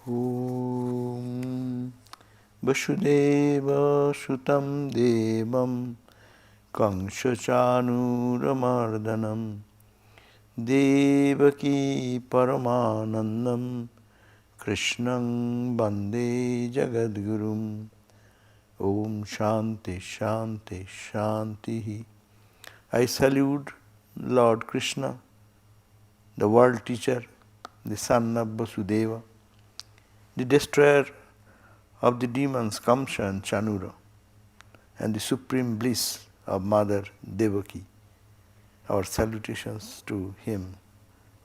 Om Vasudeva Sutam Devam Kamshachanuramardhanam Devaki Paramanandam Krishnam Bande Jagadgurum. Om Shanti Shanti Shanti. I salute Lord Krishna, the world teacher, the son of Vasudeva, the destroyer of the demons Kamsa and Chanura, and the supreme bliss of Mother Devaki. Our salutations to him.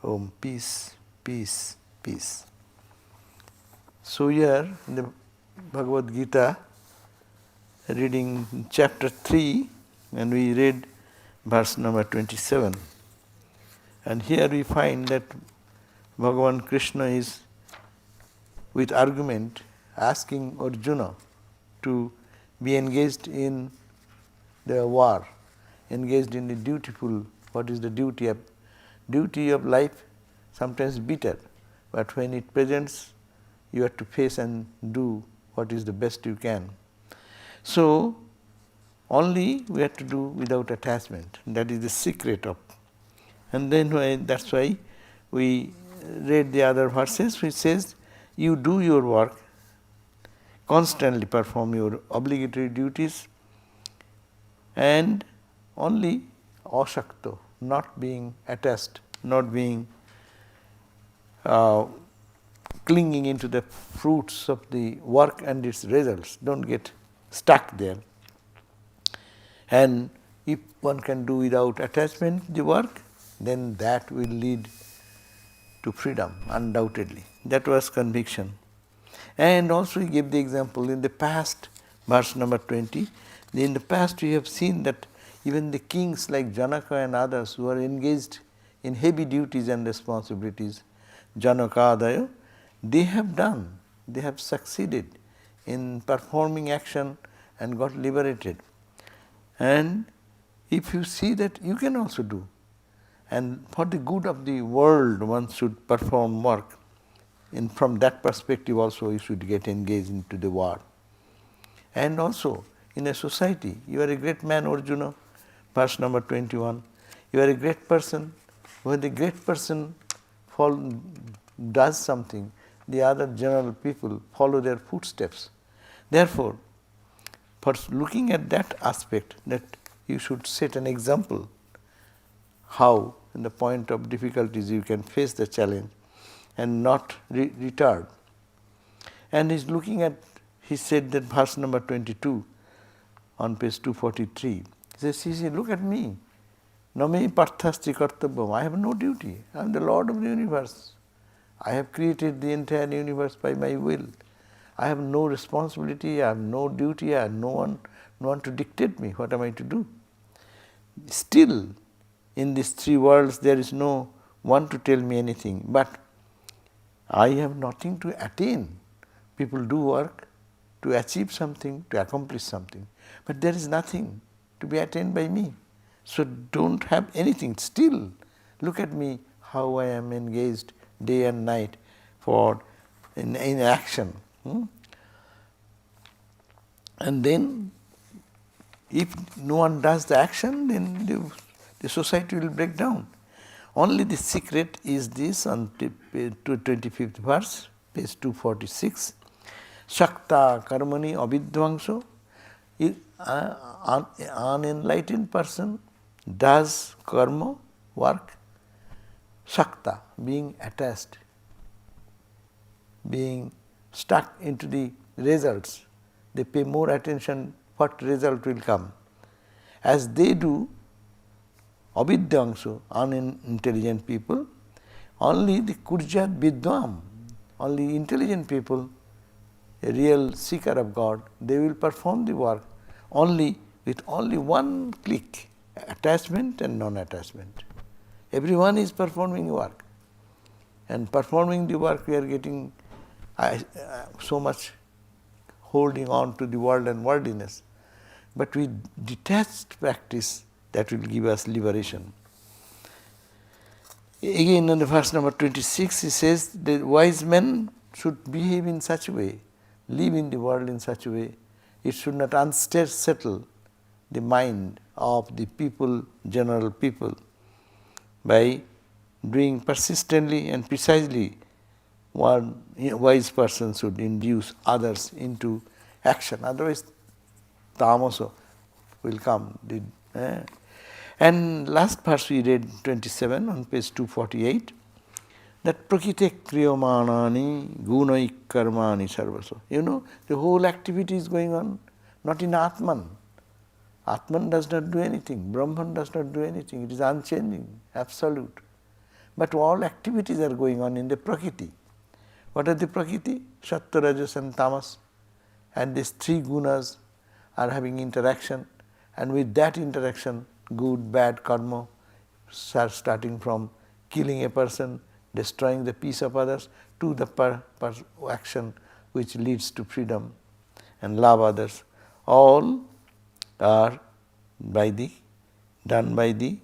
Om, peace, peace, peace. So here in the Bhagavad Gita, reading chapter 3, and we read verse number 27. And here we find that Bhagavan Krishna is, with argument, asking Arjuna to be engaged in the war, engaged in the dutiful, what is the duty of life, sometimes bitter, but when it presents, you have to face and do what is the best you can. So, only we have to do without attachment. That is the secret of. And then that's why we read the other verses which says, you do your work, constantly perform your obligatory duties, and only asakto, not being attached, not being clinging into the fruits of the work and its results. Don't get stuck there. And if one can do without attachment the work, then that will lead to freedom, undoubtedly. That was conviction. And also he gave the example in the past, verse number 20. In the past we have seen that even the kings like Janaka and others who are engaged in heavy duties and responsibilities, Janaka Adaya, they have succeeded in performing action and got liberated. And if you see that, you can also do. And for the good of the world, one should perform work. And from that perspective also, you should get engaged into the war. And also, in a society, you are a great man, Arjuna, verse number 21. You are a great person. When the great person does something, the other general people follow their footsteps. Therefore, for looking at that aspect, that you should set an example how in the point of difficulties you can face the challenge and not retard. And he's looking at, he said that verse number 22 on page 243. He says, look at me. Name parthasti kartavyam. I have no duty. I am the Lord of the universe. I have created the entire universe by my will. I have no responsibility, I have no duty, I have no one to dictate me. What am I to do? Still, in these three worlds, there is no one to tell me anything. But I have nothing to attain. People do work to achieve something, to accomplish something. But there is nothing to be attained by me. So don't have anything. Still, look at me, how I am engaged day and night in action. And then, if no one does the action, then the society will break down. Only the secret is this on 25th verse, page 246. Shakta karmani avidvangso. An unenlightened person does karma, work, shakta, being attached, being stuck into the results. They pay more attention what result will come. As they do, avidyangshu, unintelligent people, only the kurjat vidvam, only intelligent people, a real seeker of God, they will perform the work only with only one click, attachment and non-attachment. Everyone is performing work. And performing the work, we are getting so much holding on to the world and worldliness. But with detached practice, that will give us liberation. Again in the verse number 26, he says, the wise men should behave in such a way, live in the world in such a way, it should not unsettle the mind of the people, general people, by doing persistently and precisely what a wise person should induce others into action. Otherwise, tamasa will come. And last verse we read 27 on page 248, that prakite kriyamanani gunai karmani sarvaso. The whole activity is going on not in Atman. Atman does not do anything, Brahman does not do anything, it is unchanging, absolute. But all activities are going on in the Prakriti. What are the Prakriti? Sattva, Rajas and Tamas. And these three gunas are having interaction, and with that interaction, good, bad karma starting from killing a person, destroying the peace of others, to the action which leads to freedom and love others. All are done by the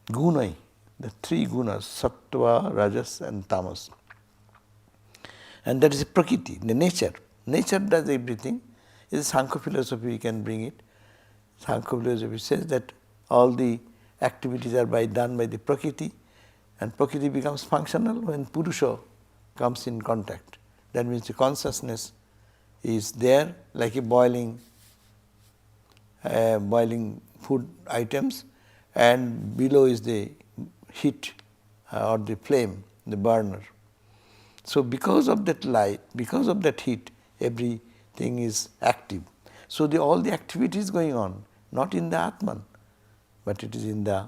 gunai, the three gunas, sattva, rajas and tamas. And that is a prakriti, the nature. Nature does everything. It is Sankhya philosophy, we can bring it. Sankhya philosophy says that all the activities are done by the prakriti, and prakriti becomes functional when purusha comes in contact. That means the consciousness is there like a boiling food items, and below is the heat or the flame, the burner. So because of that light, because of that heat, everything is active. So all the activity is going on, not in the Atman, but it is in the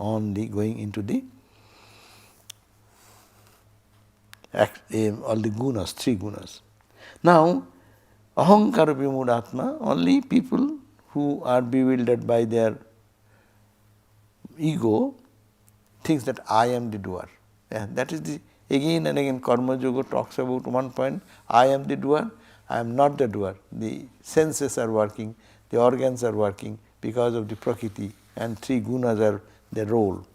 only going into the all the gunas, three gunas. Now, ahankara vimudatma, only people who are bewildered by their ego thinks that I am the doer. That is the again and again Karma Yoga talks about one point, I am the doer, I am not the doer. The senses are working, the organs are working because of the Prakriti, and three gunas are their role.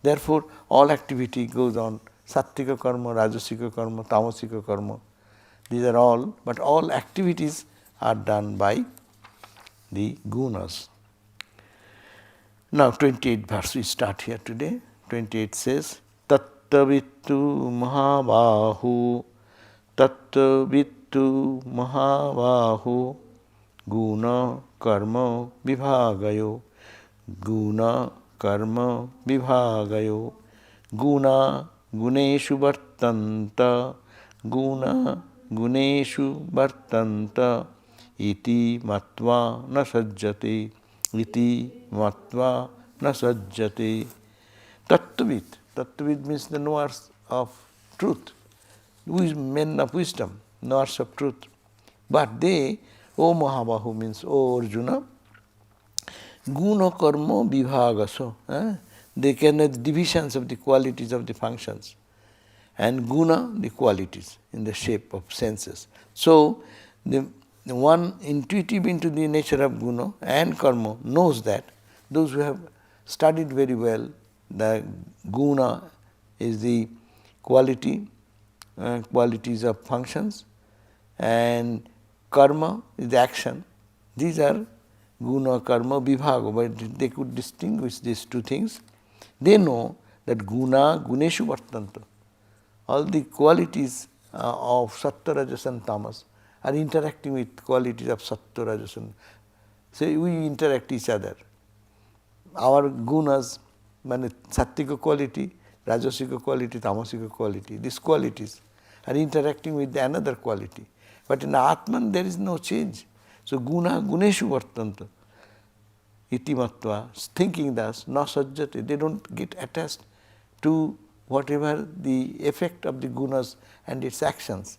Therefore, all activity goes on, sattvika karma, rajasika karma, tamasika karma. These are all, but all activities are done by the gunas. Now 28th verse we start here today. 28 says, Tattavittu mahabahu, Tattavittu mahabahu, guna karma vibhagayo, guna karma vibhagayo, guna guneshu vartanta, guna guneshu vartanta, iti matva na sajjate, iti matva na sajjate. Tattvavid. Tattvavid means the knowers of truth, men of wisdom, knowers of truth. But they, O Mahabahu means O Arjuna, guna karma vibhagaso. They can know the divisions of the qualities of the functions, and guna the qualities in the shape of senses. So the one intuitive into the nature of guna and karma knows that. Those who have studied very well, the guna is the qualities of functions, and karma is the action. These are guna, karma, vibhaga, but they could distinguish these two things. They know that guna, guneshu vartanta. All the qualities of sattva, rajas and tamas are interacting with qualities of sattva, rajas and. So we interact each other. Our gunas, sattvika quality, rajasika quality, tamasika quality, these qualities are interacting with another quality. But in Atman there is no change. So guna, guneshu vartanta. Iti matva, thinking thus, na sajjate, they don't get attached to whatever the effect of the gunas and its actions.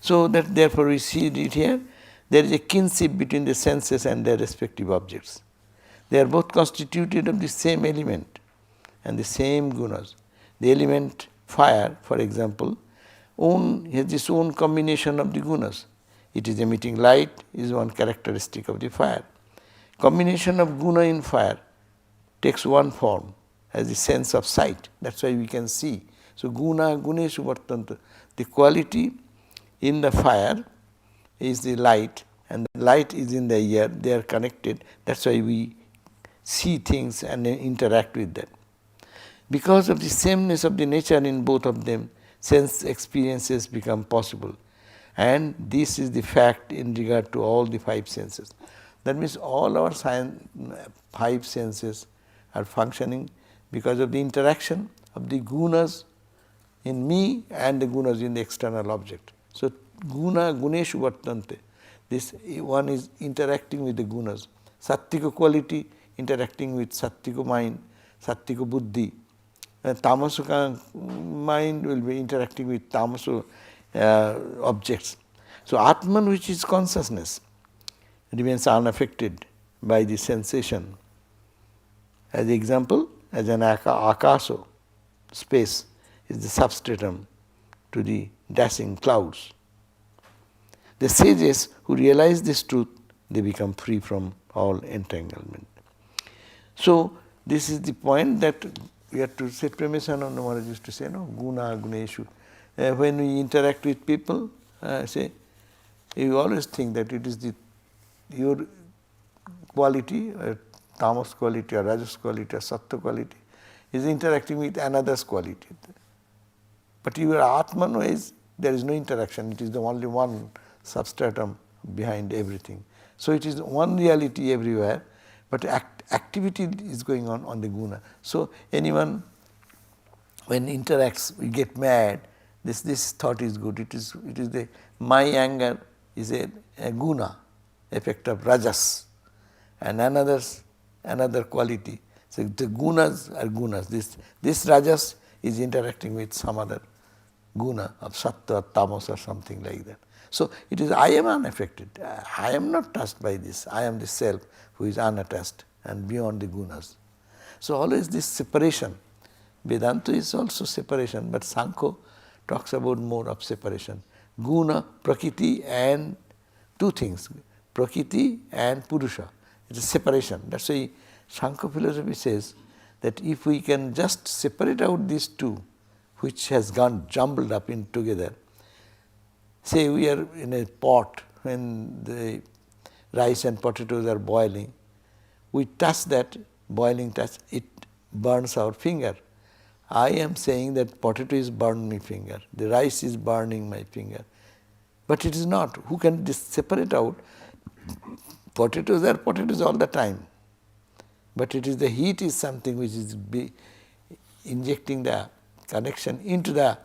So that therefore we see it here, there is a kinship between the senses and their respective objects. They are both constituted of the same element and the same gunas. The element fire, for example, has its own combination of the gunas. It is emitting light, is one characteristic of the fire. Combination of guna in fire takes one form, as the sense of sight. That's why we can see. So guna guneshu vartanta. The quality in the fire is the light, and the light is in the air. They are connected. That's why we see things and interact with them. Because of the sameness of the nature in both of them, sense experiences become possible. And this is the fact in regard to all the five senses. That means all our five senses are functioning because of the interaction of the gunas in me and the gunas in the external object. So guna guneshu vartante. This one is interacting with the gunas. Sattvika quality interacting with sattvika mind, sattvika buddhi. Tamasuka mind will be interacting with tamasu objects. So Atman, which is consciousness, remains unaffected by the sensation. As example, as an akaso, space is the substratum to the dashing clouds. The sages who realize this truth, they become free from all entanglement. So this is the point that we have to say. Premishananda Maharaj used to say, no, guna guneshu. When we interact with people, say, you always think that it is your quality, tamas quality or rajas quality or sattva quality, is interacting with another's quality. But your Atman is, there is no interaction. It is the only one substratum behind everything. So it is one reality everywhere, but activity is going on the guna. So anyone, when interacts, we get mad. This thought is good. It is the my anger is a guna, effect of rajas, and another quality. So the gunas are gunas. This rajas is interacting with some other guna of sattva, tamas or something like that. So it is I am unaffected. I am not touched by this. I am the self who is unattached and beyond the gunas. So always this separation. Vedanta is also separation, but Sankhya talks about more of separation. Guna, Prakriti, and two things, Prakriti and Purusha. It is separation. That's why Sankhya philosophy says that if we can just separate out these two, which has gone jumbled up in together. Say we are in a pot when the rice and potatoes are boiling. We touch that boiling touch, it burns our finger. I am saying that potato is burning my finger, the rice is burning my finger. But it is not. Who can separate out? Potatoes are potatoes all the time. But it is the heat is something which is injecting the connection into the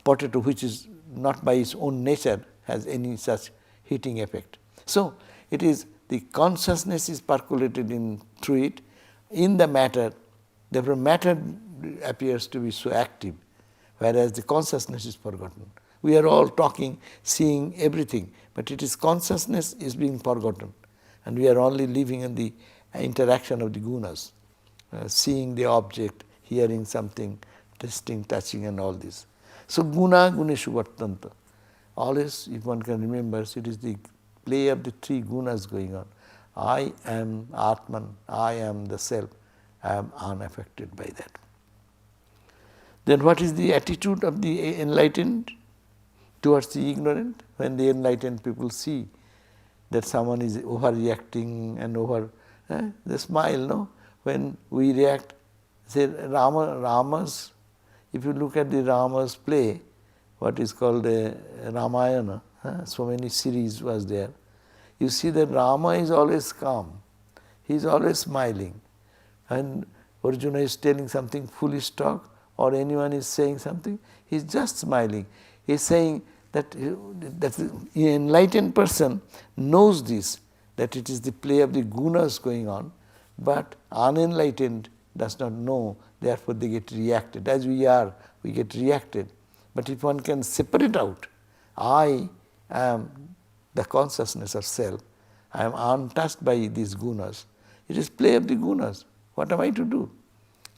potato, which is not by its own nature has any such heating effect. So it is the consciousness is percolated in through it in the matter. Therefore matter appears to be so active, whereas the consciousness is forgotten. We are all talking, seeing everything, but it is consciousness is being forgotten, and we are only living in the interaction of the gunas, seeing the object, hearing something, tasting, touching and all this. So guna guneshu vartanta. Always, if one can remember, it is the play of the three gunas going on. I am Atman, I am the self, I am unaffected by that. Then what is the attitude of the enlightened towards the ignorant? When the enlightened people see that someone is overreacting and they smile, no? When we react, say Rama's, if you look at the Rama's play, what is called a Ramayana, so many series was there, you see that Rama is always calm, he is always smiling, and Arjuna is telling something foolish talk or anyone is saying something, he is just smiling. He is saying that the enlightened person knows this, that it is the play of the gunas going on, but unenlightened does not know, therefore they get reacted. As we are, we get reacted. But if one can separate out, I am the consciousness of self, I am untouched by these gunas. It is play of the gunas. What am I to do?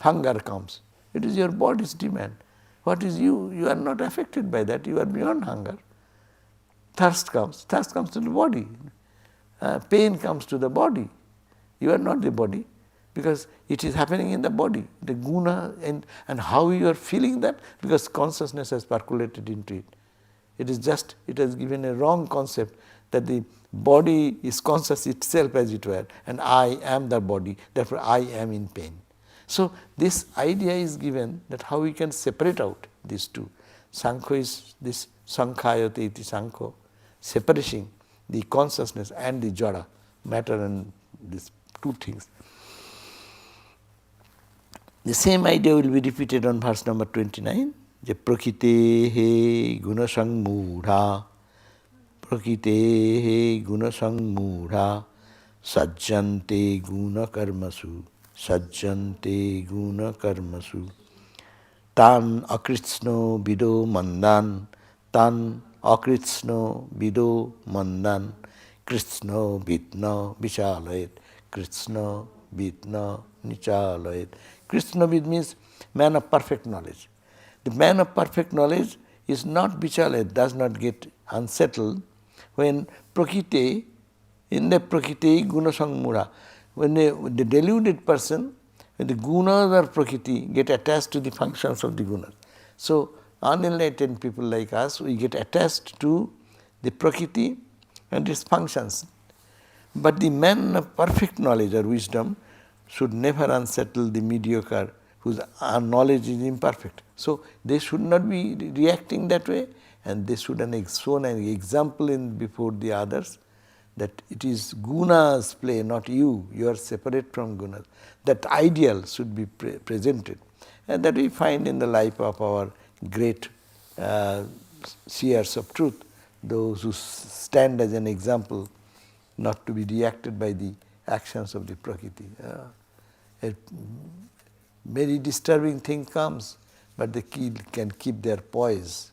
Hunger comes. It is your body's demand. What is you? You are not affected by that. You are beyond hunger. Thirst comes to the body. Pain comes to the body. You are not the body. because it is happening in the body, the guna, and how you are feeling that, because consciousness has percolated into it. It is just, it has given a wrong concept that the body is conscious itself as it were, and I am the body, therefore I am in pain. So this idea is given that how we can separate out these two. Sankho is this sankhayate iti sankho, separating the consciousness and the jada, matter and these two things. The same idea will be repeated on verse number 29. Je prakite gunasang mudha, prakite gunasang mudha, sajjante guna karmasu, sajjante guna karmasu. Tan akritsno vido mandan, tan akritsno vido mandan, kritsno vidna vichalayet, kritsno vidna nichalayet. Krishnavid means man of perfect knowledge. The man of perfect knowledge is not vichalayet, does not get unsettled when prakite, in the prakite guna sangmura, when the deluded person, when the gunas or prakriti get attached to the functions of the gunas. So unenlightened people like us, we get attached to the prakriti and its functions. But the man of perfect knowledge or wisdom should never unsettle the mediocre whose knowledge is imperfect. So they should not be reacting that way, and they should show an example before the others that it is gunas play, not you. You are separate from gunas. That ideal should be presented, and that we find in the life of our great seers of truth, those who stand as an example, not to be reacted by the actions of the prakriti. A very disturbing thing comes, but they can keep their poise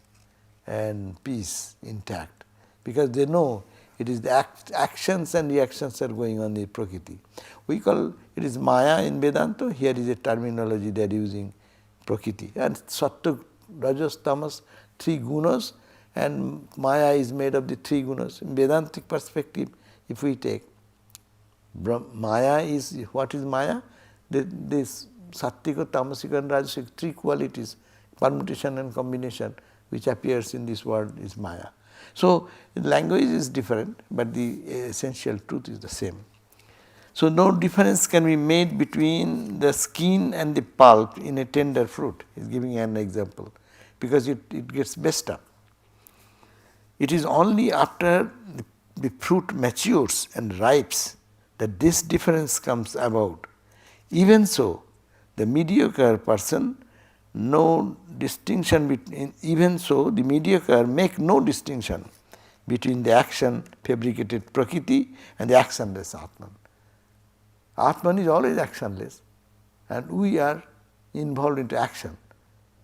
and peace intact, because they know it is the actions and reactions are going on in the prakriti. We call it is maya in Vedanta. Here is a terminology they are using, prakriti. And sattva, rajas, tamas, three gunas, and maya is made of the three gunas. In Vedantic perspective, if we take, maya is, what is maya? This sattvika, tamasic and rajasic, three qualities, permutation and combination, which appears in this word is maya. So language is different, but the essential truth is the same. So no difference can be made between the skin and the pulp in a tender fruit. He is giving an example, because it gets messed up. It is only after the fruit matures and ripes that this difference comes about. Even so, the mediocre person no distinction between, even so the mediocre make no distinction between the action fabricated prakriti and the actionless Atman. Atman is always actionless, and we are involved into action.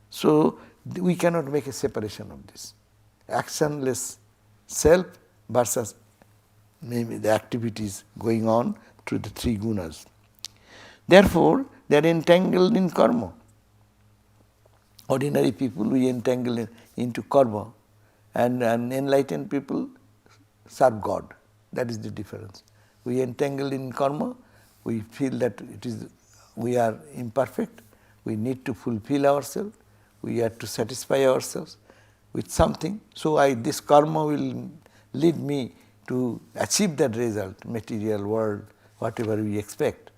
So we cannot make a separation of this. Actionless self versus maybe the activities going on through the three gunas. Therefore, they are entangled in karma. Ordinary people, we entangle into karma, and enlightened people serve God. That is the difference. We entangle in karma, we feel that we are imperfect, we need to fulfill ourselves, we have to satisfy ourselves with something. So this karma will lead me to achieve that result, material world, whatever we expect.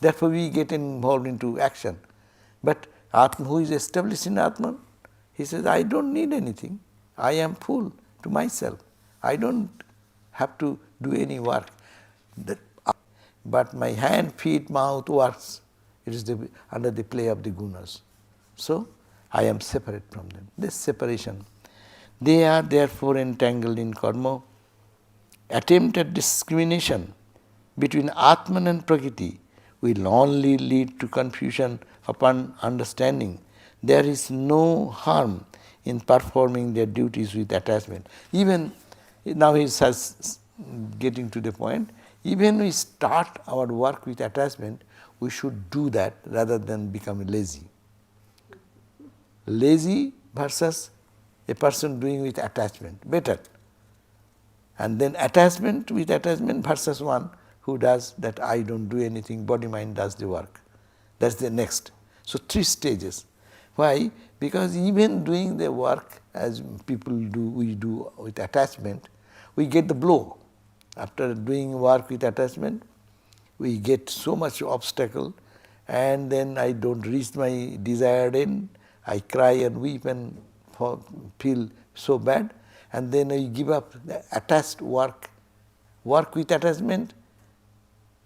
Therefore we get involved into action. But Atman, who is established in Atman, he says, I don't need anything. I am full to myself. I don't have to do any work. But my hand, feet, mouth works. It is under the play of the gunas. So I am separate from them. This separation. They are therefore entangled in karma. Attempt at discrimination between Atman and Prakriti will only lead to confusion upon understanding. There is no harm in performing their duties with attachment. Even now he is getting to the point, even we start our work with attachment, we should do that rather than become lazy. Lazy versus a person doing with attachment, better. And then attachment with attachment versus one who does that I don't do anything, body mind does the work. That's the next. So 3 stages. Why? Because even doing the work as people do, we do with attachment, we get the blow. After doing work with attachment, we get so much obstacle, and then I don't reach my desired end. I cry and weep and feel so bad, and then I give up the attached work. Work with attachment,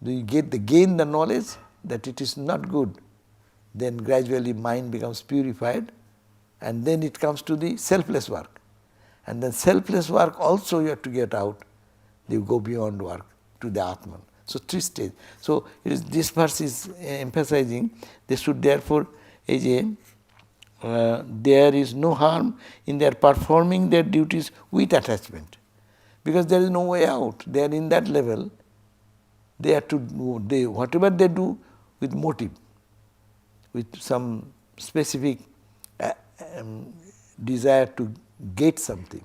do you gain the knowledge that it is not good? Then gradually mind becomes purified, and then it comes to the selfless work. And then selfless work also you have to get out. You go beyond work to the Atman. So 3 stages. So this verse is emphasizing they should therefore there is no harm in their performing their duties with attachment, because there is no way out. They are in that level. They have to whatever they do with motive, with some specific desire to get something.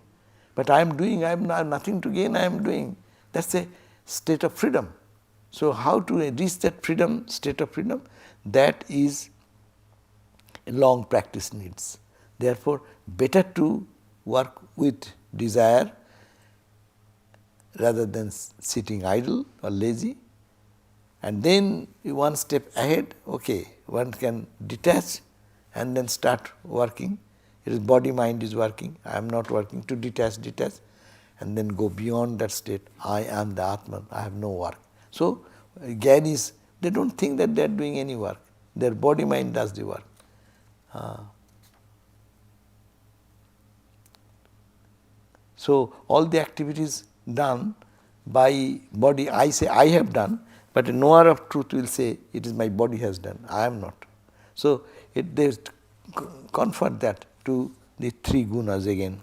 But I am doing, I have nothing to gain, I am doing. That's a state of freedom. So how to reach that freedom, state of freedom? That is a long practice needs. Therefore, better to work with desire rather than sitting idle or lazy. And then one step ahead, okay, one can detach and then start working. It is body mind is working, I am not working, to detach, and then go beyond that state. I am the Atman, I have no work. So Gyanis, they don't think that they are doing any work. Their body mind does the work. So all the activities done by body, I say I have done, but a knower of truth will say it is my body has done, I am not. So they convert that to the 3 gunas again.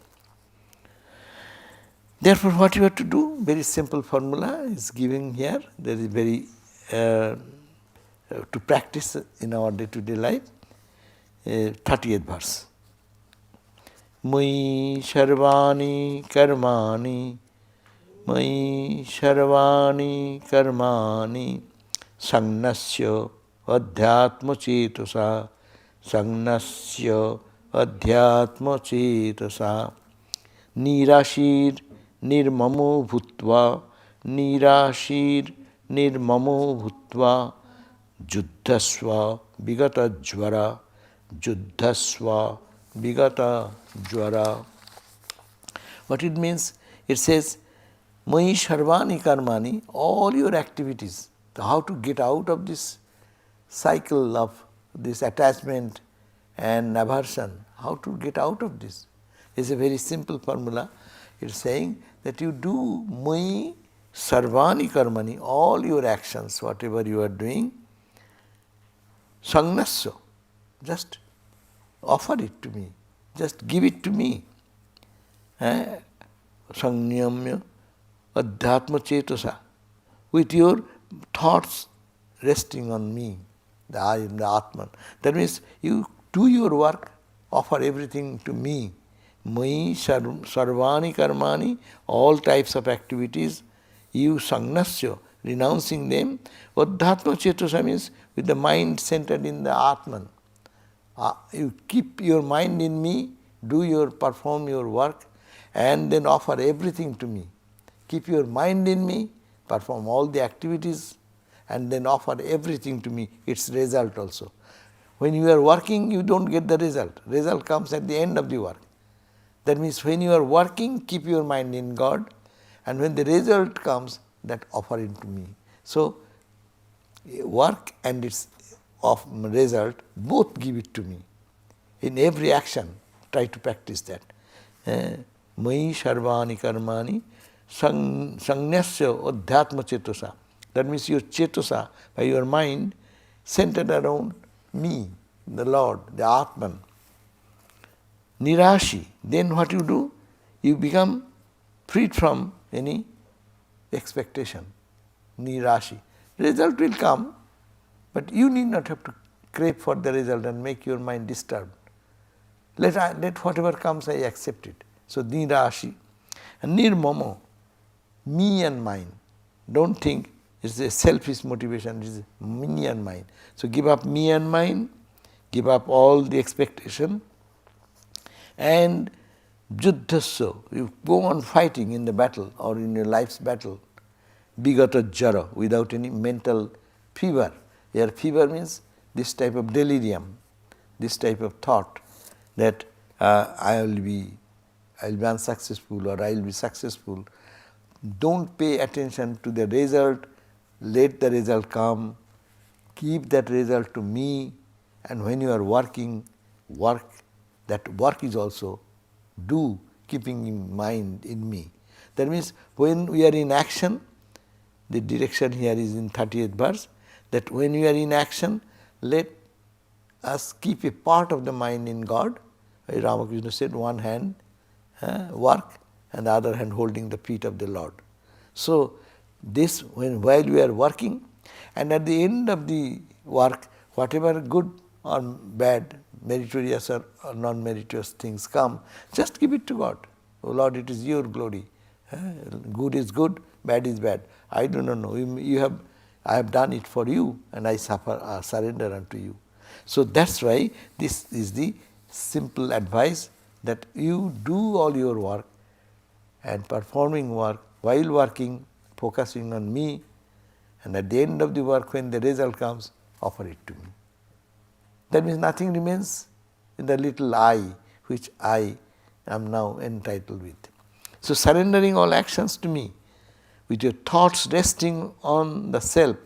Therefore, what you have to do, very simple formula is given here. There is very to practice in our day-to-day life. 30th verse. Mai sarvani karmani, mai sarvani karmani, sangnasya adhyatma cetasa, sangnasya adhyatma cetasa, nirashir nirmamo bhutva, nirashir nirmamo bhutva, juddhasva vigata jvara, juddhasva vigata jvara. What it means? It says, Mai sarvani karmani, all your activities, how to get out of this cycle of this attachment and aversion, how to get out of this. It's a very simple formula. It's saying that you do Mai sarvani karmani, all your actions, whatever you are doing, sangnasya, just offer it to me, just give it to me. Sanyamya adhyatma cetasa, with your thoughts resting on me, the I am the Atman. That means you do your work, offer everything to me. Mai sarvani karmani, all types of activities, you sangnasya, renouncing them. Adhyatma cetasa means with the mind centered in the Atman. You keep your mind in me, perform your work, and then offer everything to me. Keep your mind in me, perform all the activities, and then offer everything to me, its result also. When you are working, you don't get the result. Result comes at the end of the work. That means when you are working, keep your mind in God, and when the result comes, that offer it to me. So, work and its result, both give it to me. In every action, try to practice that. Mai sarvani karmani, sannyasya adhyatma cetasa. That means your cetasa, by your mind, centered around me, the Lord, the Atman. Nirashi, then what you do? You become freed from any expectation. Nirashi. Result will come, but you need not have to crave for the result and make your mind disturbed. Let whatever comes, I accept it. So, nirashi. And nirmamo, me and mine. Don't think It's a selfish motivation, it is me and mine. So give up me and mine, give up all the expectation, and juddhasya, you go on fighting in the battle or in your life's battle, bigata jara, without any mental fever. Here fever means this type of delirium, this type of thought that I'll be unsuccessful or I'll be successful. Don't pay attention to the result, let the result come, keep that result to me, and when you are working, work, that work is also do keeping in mind in me. That means when we are in action, the direction here is in 30th verse, that when we are in action, let us keep a part of the mind in God. Ramakrishna said, one hand work and the other hand holding the feet of the Lord. So this, while we are working, and at the end of the work, whatever good or bad, meritorious or non-meritorious things come, just give it to God. Oh Lord, it is your glory. Good is good, bad is bad. I do not know. I have done it for you, and I surrender unto you. So that's why this is the simple advice, that you do all your work and performing work, while working, focusing on me, and at the end of the work, when the result comes, offer it to me. That means nothing remains in the little I, which I am now entitled with. So surrendering all actions to me, with your thoughts resting on the self,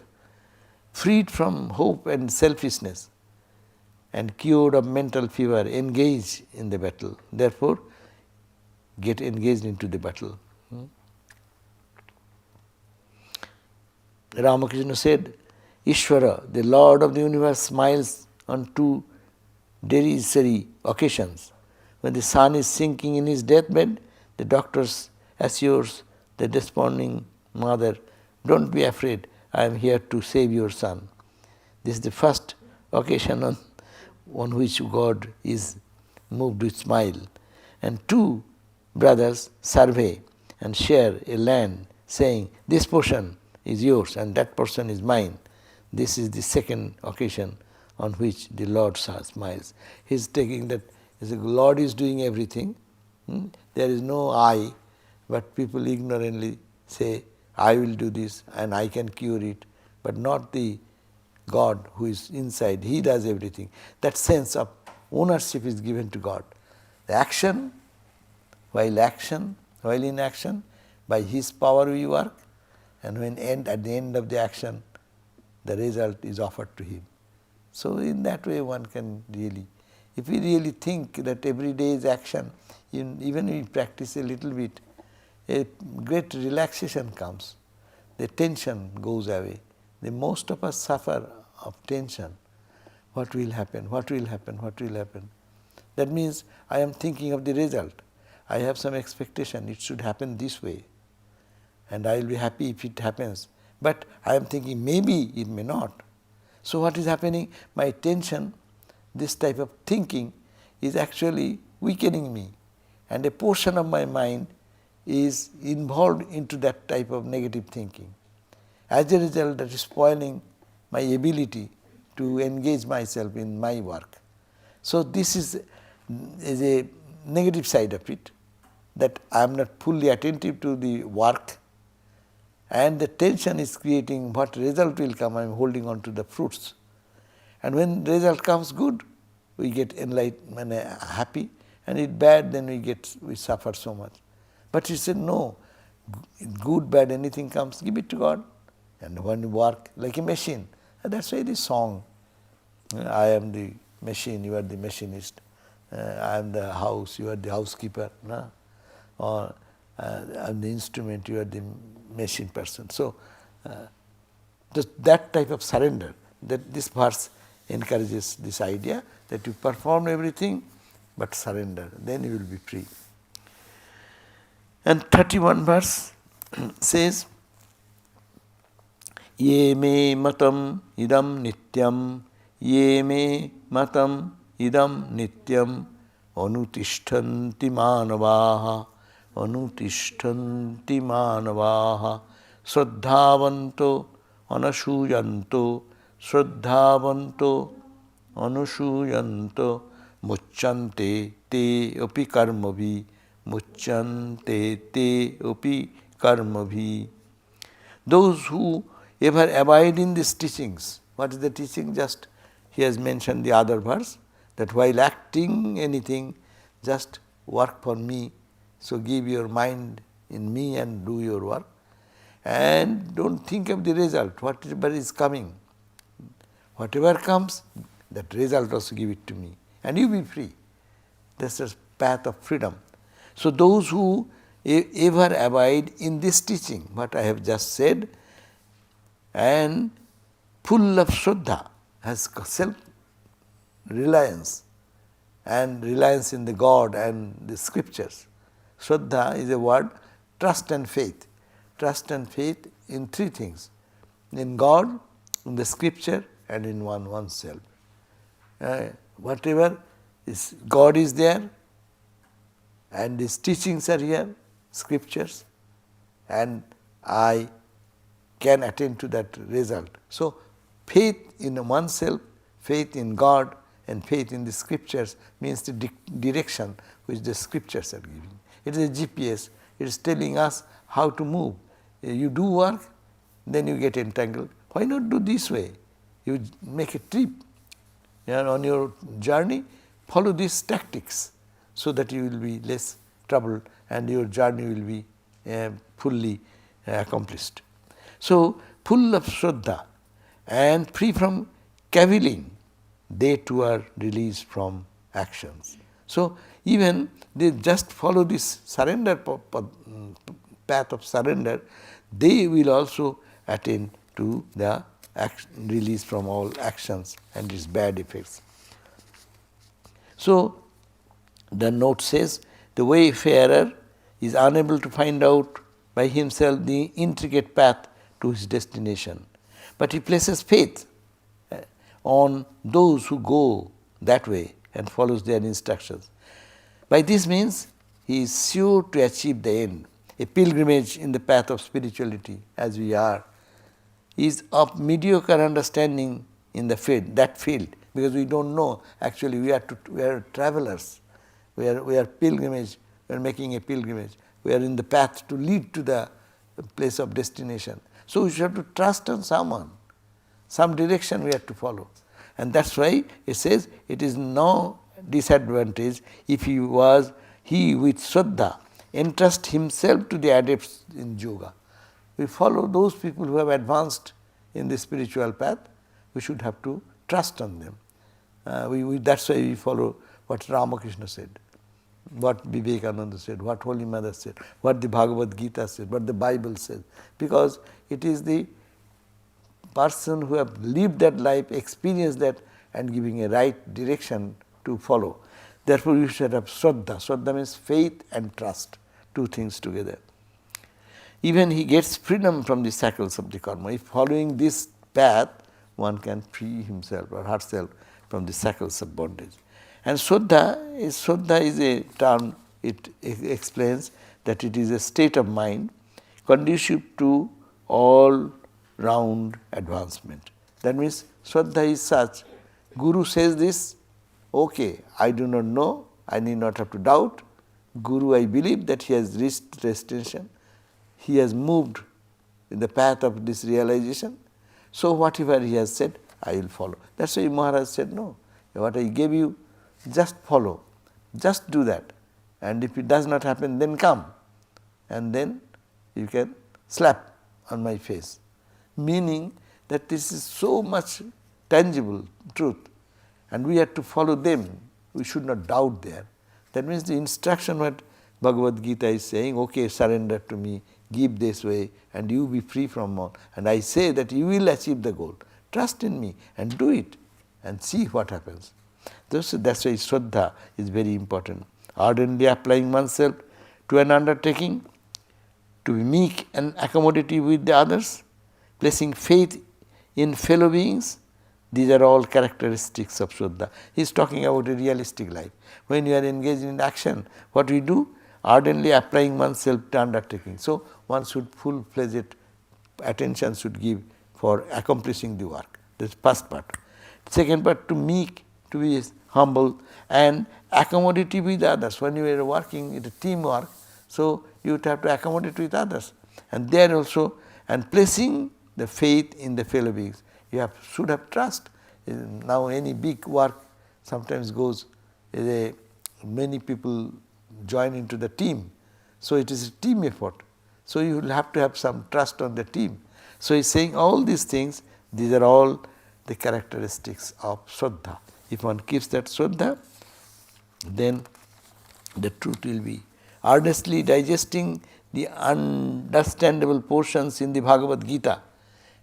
freed from hope and selfishness, and cured of mental fever, engage in the battle. Therefore, get engaged into the battle. Ramakrishna said, Ishvara, the Lord of the universe, smiles on two derisory occasions. When the son is sinking in his deathbed, the doctor assures the desponding mother, don't be afraid, I am here to save your son. This is the first occasion on which God is moved with smile. And two brothers survey and share a land, saying, this portion is yours and that portion is mine. This is the second occasion on which the Lord smiles. He is taking that, the Lord is doing everything. There is no I, but people ignorantly say, I will do this and I can cure it, but not the God who is inside. He does everything. That sense of ownership is given to God. The action, while in action, by His power we work, and at the end of the action, the result is offered to Him. So in that way one can really, if we really think that every day is action, even we practice a little bit, a great relaxation comes. The tension goes away. The most of us suffer of tension. What will happen? What will happen? What will happen? That means I am thinking of the result. I have some expectation. It should happen this way. And I will be happy if it happens. But I am thinking maybe it may not. So what is happening? My tension, this type of thinking, is actually weakening me. And a portion of my mind is involved into that type of negative thinking. As a result, that is spoiling my ability to engage myself in my work. So this is a negative side of it, that I am not fully attentive to the work, and the tension is creating what result will come. I am holding on to the fruits. And when the result comes good, we get enlightened, happy, and if bad, then we suffer so much. But he said, no, good, bad, anything comes, give it to God. And when you work like a machine, and that's why the song, I am the machine, you are the machinist. I am the house, you are the housekeeper. No? Or I am the instrument, you are the machine person. So that type of surrender, that this verse encourages this idea that you perform everything but surrender, then you will be free. And 31 verse says, Ye me matam idam nityam, ye me matam idam nityam, anutishtanti manavaha, anutishtanti manavaha, sraddhavanto anasuyanto shraddhavanto anushuyanto mucchante te api karmabhi mucchante te api karmabhi. Those who ever abide in these teachings. What is the teaching? Just he has mentioned the other verse, that while acting anything, just work for me. So give your mind in me and do your work. And don't think of the result, whatever is coming. Whatever comes, that result also give it to me. And you be free. That's the path of freedom. So those who ever abide in this teaching, what I have just said, and full of Shraddha, has self-reliance and reliance in the God and the scriptures. Shraddha is a word, trust and faith. Trust and faith in three things: in God, in the scripture, and in oneself. Whatever is, God is there, and His teachings are here, scriptures, and I can attain to that result. So faith in oneself, faith in God, and faith in the scriptures means the direction which the scriptures are giving. It is a GPS. It is telling us how to move. You do work, then you get entangled. Why not do this way? You make a trip, on your journey, follow these tactics so that you will be less troubled and your journey will be fully accomplished. So, full of Shraddha and free from cavilling, they too are released from actions. So, even they just follow this surrender path of surrender, they will also attain to the release from all actions and its bad effects. So, the note says, the wayfarer is unable to find out by himself the intricate path to his destination, but he places faith on those who go that way and follows their instructions. By this means, he is sure to achieve the end. A pilgrimage in the path of spirituality, as we are, is of mediocre understanding in that field, because we don't know. Actually, we are travelers. We are pilgrimage. We are making a pilgrimage. We are in the path to lead to the place of destination. So we should have to trust on someone. Some direction we have to follow. And that's why it says it is no disadvantage if he with Shraddha entrust himself to the adepts in yoga. We follow those people who have advanced in the spiritual path. We should have to trust on them. That's why we follow what Ramakrishna said, what Vivekananda said, what Holy Mother said, what the Bhagavad Gita said, what the Bible says, because it is the person who have lived that life, experienced that, and giving a right direction to follow. Therefore, you should have Shraddha. Shraddha means faith and trust, two things together. Even he gets freedom from the shackles of the karma. If following this path, one can free himself or herself from the shackles of bondage. And Shraddha is a term, it explains that it is a state of mind conducive to all round advancement. That means Shraddha is such, Guru says this, okay, I do not know, I need not have to doubt. Guru, I believe that he has reached destination, he has moved in the path of this realization, so whatever he has said, I will follow. That's why Maharaj said, no, what I gave you, just follow, just do that. And if it does not happen, then come. And then you can slap on my face. Meaning that this is so much tangible truth, and we have to follow them. We should not doubt there. That means the instruction what Bhagavad Gita is saying, okay, surrender to me, give this way, and you be free from all. And I say that you will achieve the goal. Trust in me and do it and see what happens. That's why Shraddha is very important. Ardently applying oneself to an undertaking, to be meek and accommodative with the others, placing faith in fellow beings, these are all characteristics of Shraddha. He is talking about a realistic life. When you are engaged in action, what we do? Ardently applying oneself to undertaking. So one should full-fledged attention should give for accomplishing the work. That's first part. Second part, to meek, to be humble and accommodative with others. When you are working, it's a teamwork, so you have to accommodate with others. And there also, and placing the faith in the fellow beings. You should have trust. Now any big work sometimes goes, many people join into the team. So it is a team effort. So you will have to have some trust on the team. So he is saying all these things, these are all the characteristics of Shraddha. If one keeps that Shraddha, then the truth will be earnestly digesting the understandable portions in the Bhagavad Gita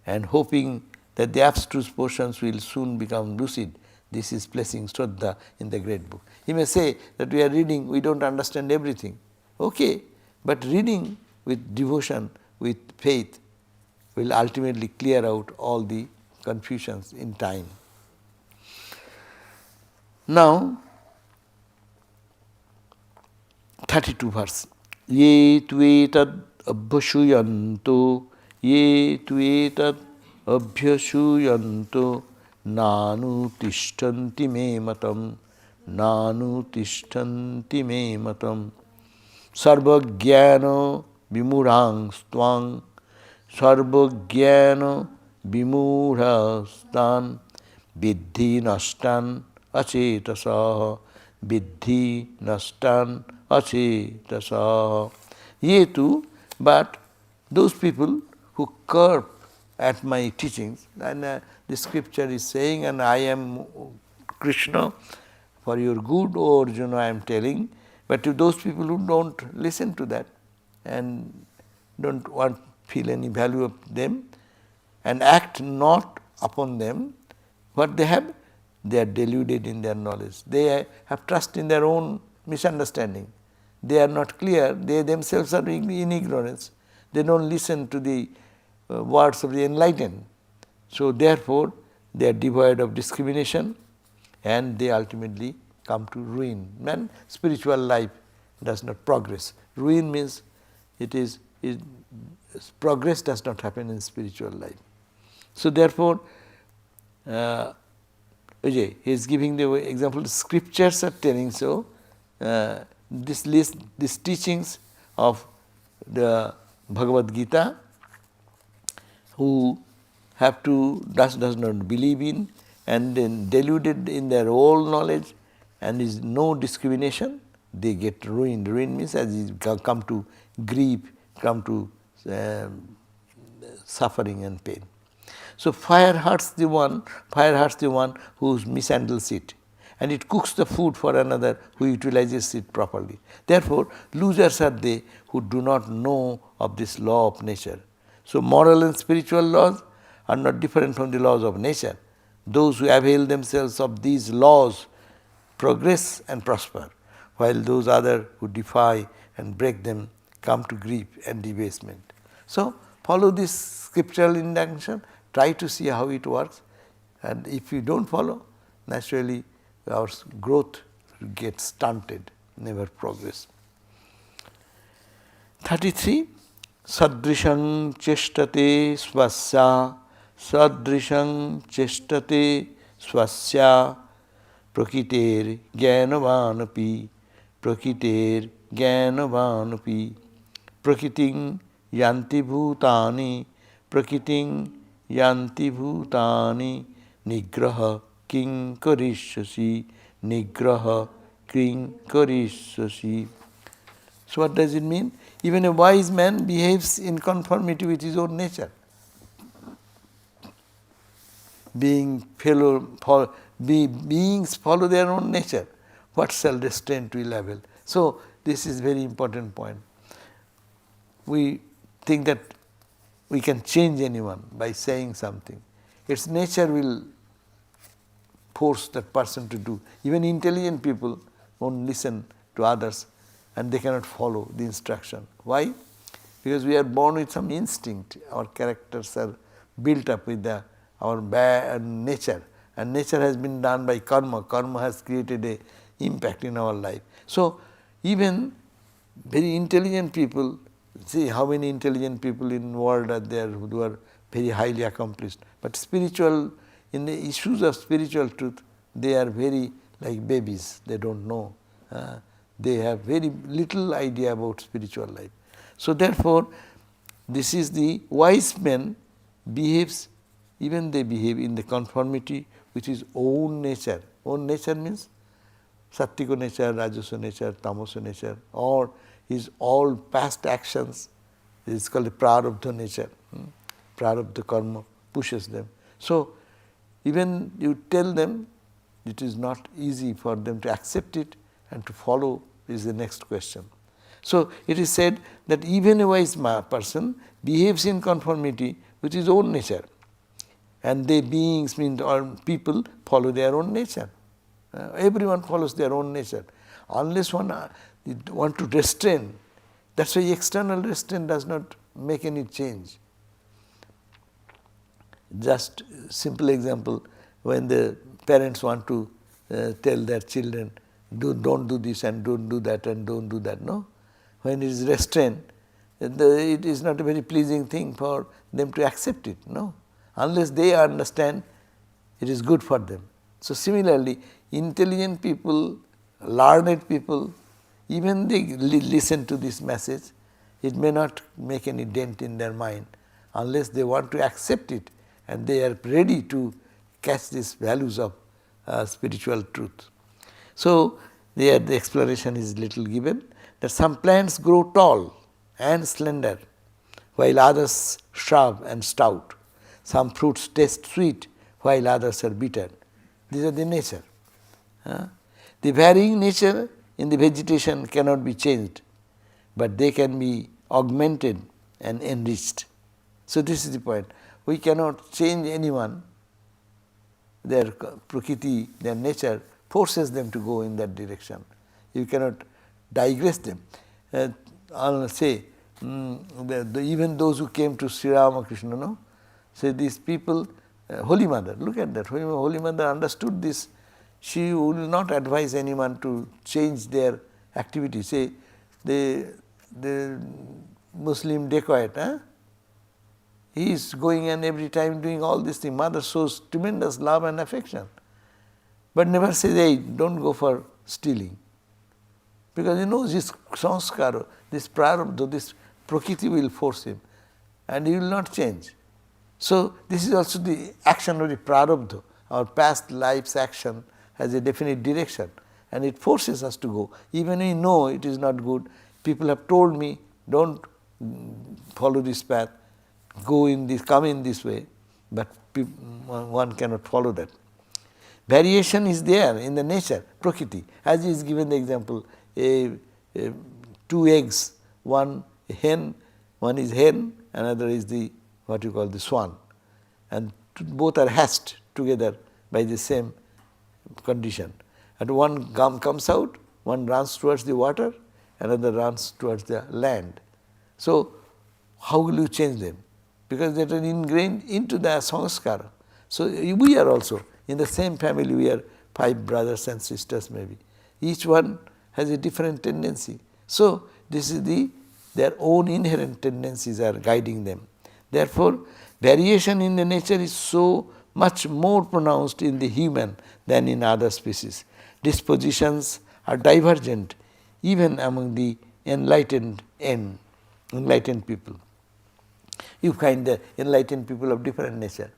and hoping that the abstruse portions will soon become lucid. This is placing Shraddha in the great book. He may say that we are reading, we don't understand everything. Okay, but reading with devotion, with faith, will ultimately clear out all the confusions in time. Now, 32 verse. Ye tuetad abhyashuyanto, ye tuetad abhyashuyanto, nanu tishtanti me matam, nanu tishtanti me matam. Sarvagyano vimurhangstvang, sarvagyano vimurhastan, viddhi nashtan acetasaha, viddhi nashtan acetasaha. Ye too, but those people who curb at my teachings, and the scripture is saying, and I am Krishna, for your good, O Arjuna, I am telling, but to those people who don't listen to that and don't feel any value of them and act not upon them, what they have? They are deluded in their knowledge. They have trust in their own misunderstanding. They are not clear. They themselves are in ignorance. They don't listen to the words of the enlightened. So therefore, they are devoid of discrimination and they ultimately come to ruin. Man, spiritual life does not progress. Ruin means progress does not happen in spiritual life. So therefore, he is giving the example, the scriptures are telling so, these teachings of the Bhagavad Gita, who does not believe in and then deluded in their own knowledge and is no discrimination, they get ruined. Ruin means as you come to grief, come to suffering and pain. So fire hurts the one who mishandles it, and it cooks the food for another who utilizes it properly. Therefore, losers are they who do not know of this law of nature. So moral and spiritual laws are not different from the laws of nature. Those who avail themselves of these laws progress and prosper, while those others who defy and break them come to grief and debasement. So follow this scriptural injunction, try to see how it works, and if you don't follow, naturally our growth gets stunted, never progress. 33. Sadrishang cheshtate swasya, sadrishang cheshtate swasya, prakiter jnanavanapi, prakiter jnanavanapi, prakiting yanti bhutani, prakiting yanti bhutani, nigraha king karishasi, nigraha king karishasi. So what does it mean? Even a wise man behaves in conformity with his own nature. Beings follow their own nature. What shall restraint will avail? So this is very important point. We think that we can change anyone by saying something. Its nature will force that person to do. Even intelligent people won't listen to others and they cannot follow the instruction. Why? Because we are born with some instinct. Our characters are built up with our bad nature, and nature has been done by karma. Karma has created an impact in our life. So even very intelligent people, see how many intelligent people in the world are there who are very highly accomplished. But spiritual, in the issues of spiritual truth, they are very like babies, they don't know. They have very little idea about spiritual life. So therefore, this is the wise man behaves, even they behave in the conformity with his own nature. Own nature means Sattvika nature, Rajasa nature, Tamasa nature, or his all past actions. It is called the Prarabdha nature. Prarabdha karma pushes them. So even you tell them, it is not easy for them to accept it and to follow is the next question. So it is said that even a wise person behaves in conformity with his own nature, and they beings mean or people follow their own nature. Everyone follows their own nature. Unless one want to restrain, that's why external restraint does not make any change. Just simple example, when the parents want to tell their children, don't do this and don't do that and don't do that, no? When it is restrained, it is not a very pleasing thing for them to accept it, no? Unless they understand it is good for them. So similarly, intelligent people, learned people, even they listen to this message, it may not make any dent in their mind unless they want to accept it and they are ready to catch these values of spiritual truth. So there the explanation is little given, that some plants grow tall and slender, while others shrub and stout. Some fruits taste sweet, while others are bitter. These are the nature. The varying nature in the vegetation cannot be changed, but they can be augmented and enriched. So this is the point. We cannot change anyone. Their prakriti, their nature forces them to go in that direction. You cannot digress them. I'll say, even those who came to Sri Ramakrishna, no? Say these people, Holy Mother, look at that, Holy Mother understood this. She will not advise anyone to change their activity. Say, the Muslim dacoit, he is going and every time doing all these things. Mother shows tremendous love and affection, but never says, hey, don't go for stealing. Because he knows this sanskara, this prarabdha, this prakriti will force him and he will not change. So this is also the action of the prarabdha. Our past life's action has a definite direction and it forces us to go. Even we know it is not good. People have told me, don't follow this path, go in this, come in this way, but one cannot follow that. Variation is there in the nature, prakriti. As is given the example, two eggs, one is hen, another is the what you call the swan, and both are hatched together by the same condition. And one gum comes out, one runs towards the water, another runs towards the land. So how will you change them? Because they are ingrained into the sanskara. So we are also in the same family. We are 5 brothers and sisters maybe. Each one has a different tendency. So this is their own inherent tendencies are guiding them. Therefore, variation in the nature is so much more pronounced in the human than in other species. Dispositions are divergent even among the enlightened people. You find the enlightened people of different nature.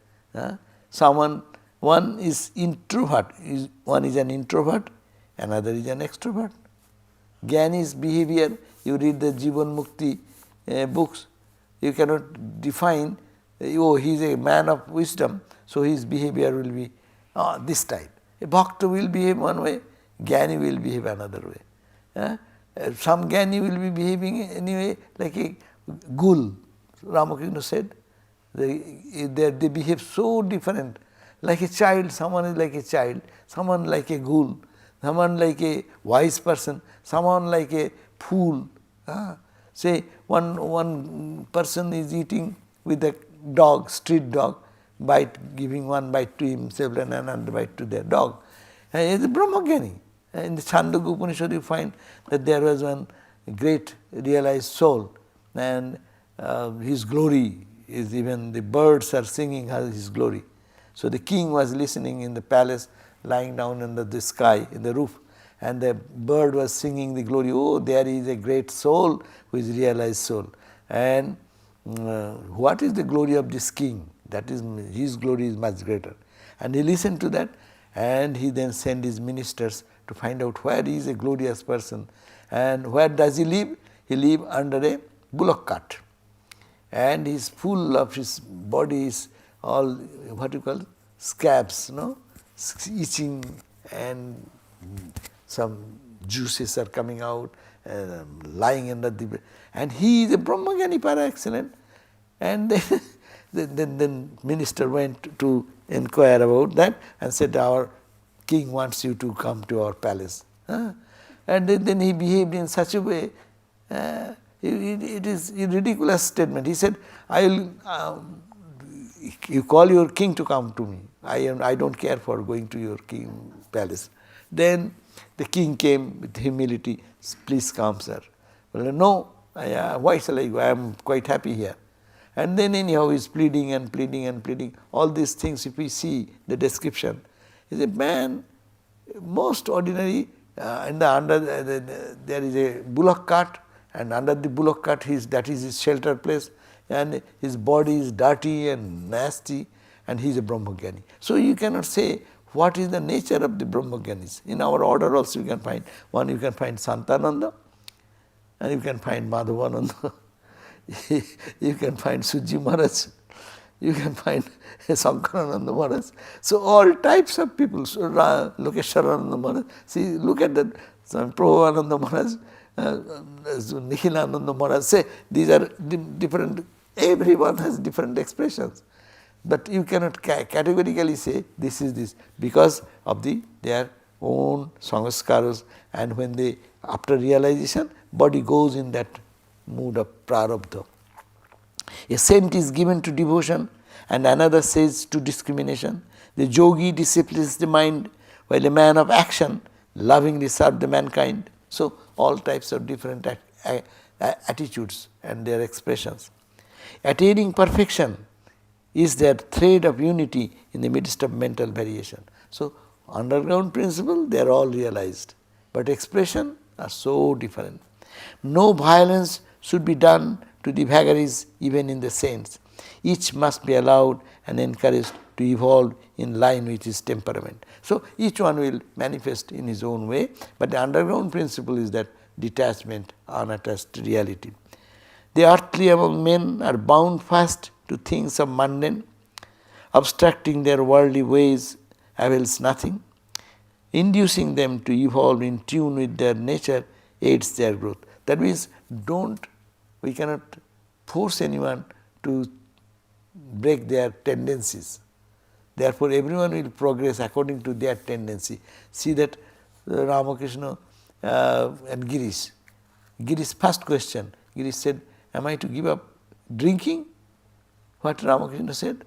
One is introvert, one is an introvert, another is an extrovert. Jnani's behavior, you read the Jivan Mukti books, you cannot define, oh, he is a man of wisdom, so his behavior will be this type. A bhakta will behave one way, Jnani will behave another way. Some Jnani will be behaving anyway like a ghoul. Ramakrishna said, they behave so different. Like a child, someone is like a child, someone like a ghoul, someone like a wise person, someone like a fool. Say one person is eating with a dog, street dog, giving one bite to himself and another bite to their dog. It's a Brahmajnani. In the Chandogya Upanishad you find that there was one great realized soul and his glory is even the birds are singing his glory. So the king was listening in the palace, lying down under the sky, in the roof, and the bird was singing the glory. Oh, there is a great soul who is realized soul. And what is the glory of this king? That is, his glory is much greater. And he listened to that, and he then sent his ministers to find out where he is a glorious person. And where does he live? He lives under a bullock cart. And he is full of, his body is all, what you call, scabs, itching, and some juices are coming out, lying under the, and he is a Brahmagani par excellence. And then minister went to inquire about that and said, our king wants you to come to our palace. And then he behaved in such a way, it is a ridiculous statement. He said, you call your king to come to me. I don't care for going to your king palace. Then the king came with humility. Please come, sir. Well, no, why shall I go? I am quite happy here. And then anyhow he is pleading and pleading and pleading. All these things, if we see the description, is a man, most ordinary, there is a bullock cart, and under the bullock cart that is his shelter place, and his body is dirty and nasty, and he is a Brahmagani. So you cannot say what is the nature of the Brahmaganis. In our order also you can find, one you can find Santananda, and you can find Madhavananda, you can find Suji Maharaj, you can find Sankarananda Maharaj. So all types of people, Lokesharananda Maharaj, see, look at that, Prabhupada Maharaj, Nikhilananda Maharaj, say these are different, everyone has different expressions. But you cannot categorically say this is this, because of their own sanskaras, and when they, after realization, body goes in that mood of prarabdha. A saint is given to devotion, and another says to discrimination. The yogi disciplines the mind, while a man of action lovingly serves the mankind. So all types of different attitudes and their expressions. Attaining perfection is that thread of unity in the midst of mental variation. So underground principle, they are all realized, but expression are so different. No violence should be done to the vagaries even in the saints. Each must be allowed and encouraged to evolve in line with his temperament. So each one will manifest in his own way, but the underground principle is that detachment, unattached reality. The earthly among men are bound fast to things of mundane. Obstructing their worldly ways avails nothing. Inducing them to evolve in tune with their nature aids their growth. That means we cannot force anyone to break their tendencies. Therefore, everyone will progress according to their tendency. See that Ramakrishna and Girish. Girish's first question, Girish said, am I to give up drinking? What Ramakrishna said?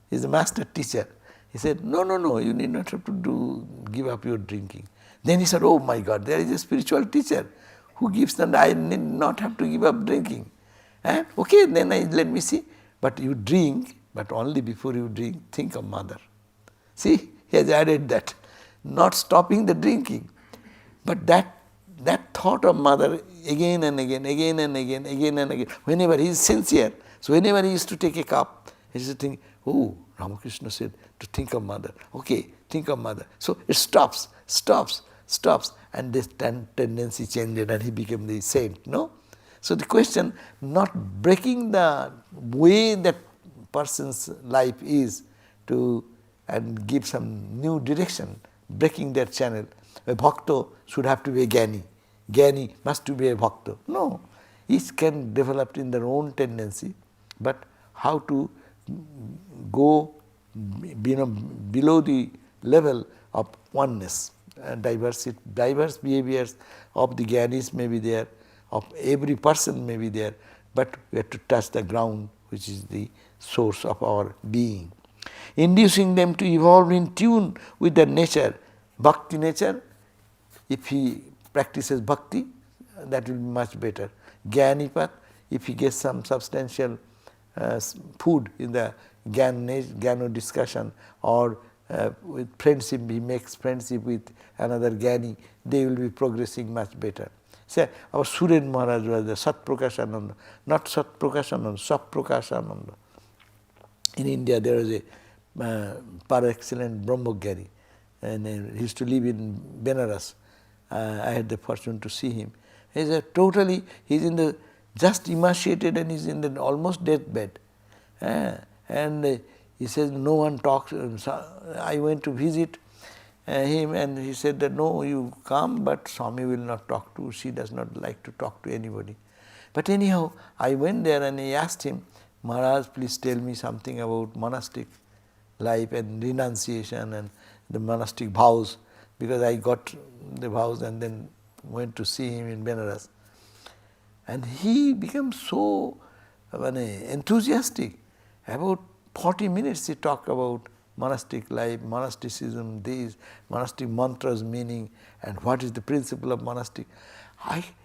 He is a master teacher. He said, no, you need not have to give up your drinking. Then he said, oh my God, there is a spiritual teacher who gives them, I need not have to give up drinking. And okay, then let me see. But you drink, but only before you drink, think of mother. See, he has added that. Not stopping the drinking, but that thought of mother again and again, again and again, again and again. Whenever he is sincere, so whenever he used to take a cup, he used to think, oh, Ramakrishna said to think of mother. Okay, think of mother. So it stops, and this tendency changed and he became the saint, no? So the question, not breaking the way that person's life is and give some new direction, breaking their channel. A bhakta should have to be a jnani. Jnani must to be a bhakta. No, each can develop in their own tendency, but how to go below the level of oneness. Diverse behaviors of the jnanis may be there, of every person may be there, but we have to touch the ground which is the source of our being. Inducing them to evolve in tune with their nature, bhakti nature. If he practices bhakti, that will be much better. Jnani path, if he gets some substantial food in the Gyano discussion, or with friendship, he makes friendship with another Gyani, they will be progressing much better. Say, our Suren Maharaj was the Sat Prakashananda, not Sat Prakashananda, Sat Prakashananda. In India there was a par excellence Brahmogyari, and he used to live in Benares. I had the fortune to see him. He's he's in the, just emaciated, and he's in the almost deathbed. And he says, no one talks. So I went to visit him, and he said that, no, you come, but Swami will not talk to, she does not like to talk to anybody. But anyhow, I went there and I asked him, Maharaj, please tell me something about monastic life and renunciation and the monastic vows, because I got the vows and then went to see him in Benares. And he became so enthusiastic. About 40 minutes he talked about monastic life, monasticism, these monastic mantras meaning, and what is the principle of monastic.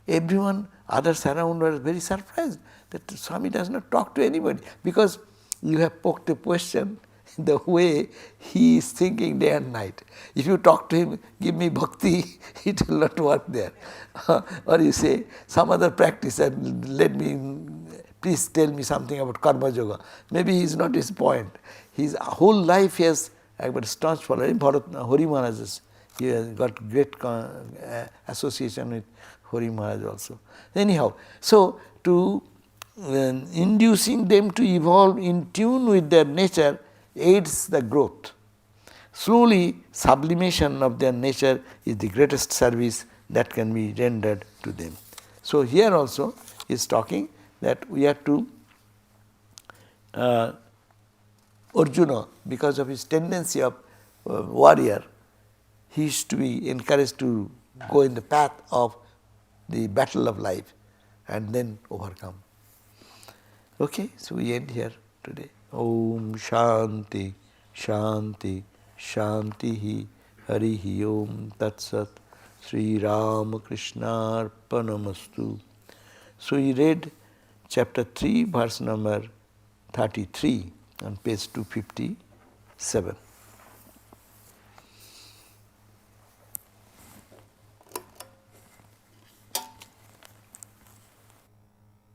Everyone, others around were very surprised that Swami does not talk to anybody, because you have poked the question the way he is thinking day and night. If you talk to him, give me bhakti, it will not work there. Or you say some other practice and please tell me something about karma yoga. Maybe he is not his point. His whole life he has a staunch follower. Hari Maharaj, he has got great association with Hari Maharaj also. Anyhow, so to inducing them to evolve in tune with their nature aids the growth. Slowly, sublimation of their nature is the greatest service that can be rendered to them. So here also he is talking that we have to, Arjuna, because of his tendency of warrior, he is to be encouraged to go in the path of the battle of life and then overcome. Okay, so we end here today. Om Shanti, Shanti, Shantihi, Harihi Om Tat Sat, Sri Ramakrishna Arpanamastu. So we read chapter 3, verse number 33 on page 257.